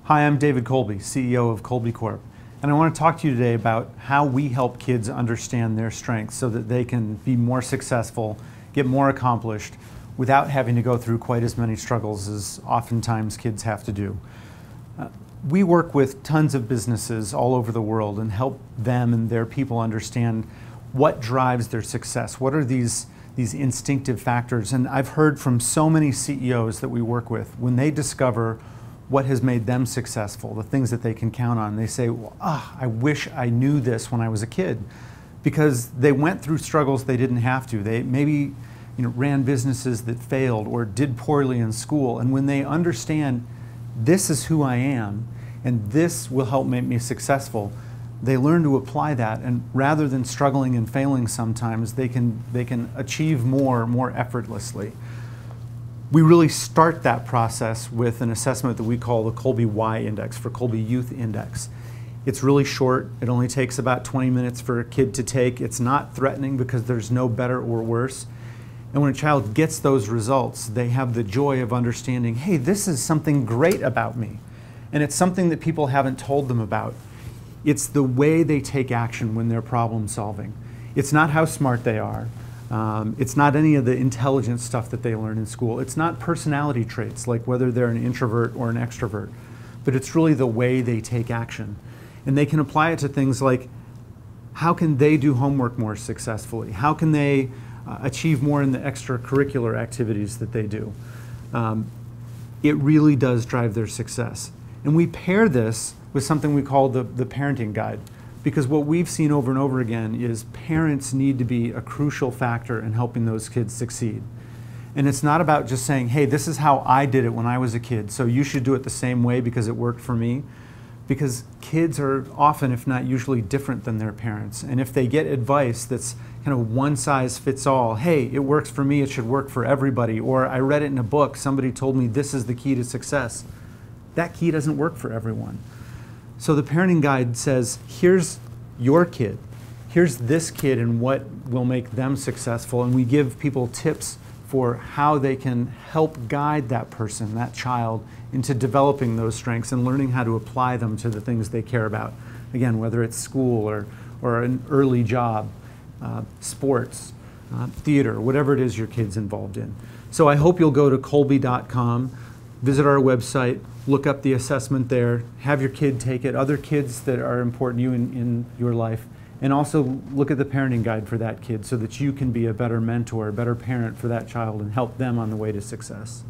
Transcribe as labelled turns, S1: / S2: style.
S1: Hi, I'm David Kolbe, CEO of Kolbe Corp. And I want to talk to you today about how we help kids understand their strengths so that they can be more successful, get more accomplished, without having to go through quite as many struggles as oftentimes kids have to do. We work with tons of businesses all over the world and help them and their people understand what drives their success. What are these instinctive factors? And I've heard from so many CEOs that we work with, when they discover what has made them successful, the things that they can count on, they say, well, I wish I knew this when I was a kid, because they went through struggles they didn't have to. They maybe ran businesses that failed or did poorly in school, and when they understand this is who I am and this will help make me successful, they learn to apply that, and rather than struggling and failing sometimes, they can achieve more effortlessly. We really start that process with an assessment that we call the Kolbe Y Index, for Kolbe Youth Index. It's really short. It only takes about 20 minutes for a kid to take. It's not threatening because there's no better or worse. And when a child gets those results, they have the joy of understanding, hey, this is something great about me. And it's something that people haven't told them about. It's the way they take action when they're problem solving. It's not how smart they are. It's not any of the intelligence stuff that they learn in school. It's not personality traits, like whether they're an introvert or an extrovert. But it's really the way they take action. And they can apply it to things like, how can they do homework more successfully? How can they achieve more in the extracurricular activities that they do? It really does drive their success. And we pair this with something we call the parenting guide. Because what we've seen over and over again is parents need to be a crucial factor in helping those kids succeed. And it's not about just saying, hey, this is how I did it when I was a kid, so you should do it the same way because it worked for me. Because kids are often, if not usually, different than their parents. And if they get advice that's kind of one size fits all, hey, it works for me, it should work for everybody, or I read it in a book, somebody told me this is the key to success, that key doesn't work for everyone. So the parenting guide says, here's your kid, here's this kid and what will make them successful, and we give people tips for how they can help guide that person, that child, into developing those strengths and learning how to apply them to the things they care about. Again, whether it's school or an early job, sports, theater, whatever it is your kid's involved in. So I hope you'll go to kolbe.com, visit our website, look up the assessment there, have your kid take it, other kids that are important to you in your life, and also look at the parenting guide for that kid so that you can be a better mentor, a better parent for that child and help them on the way to success.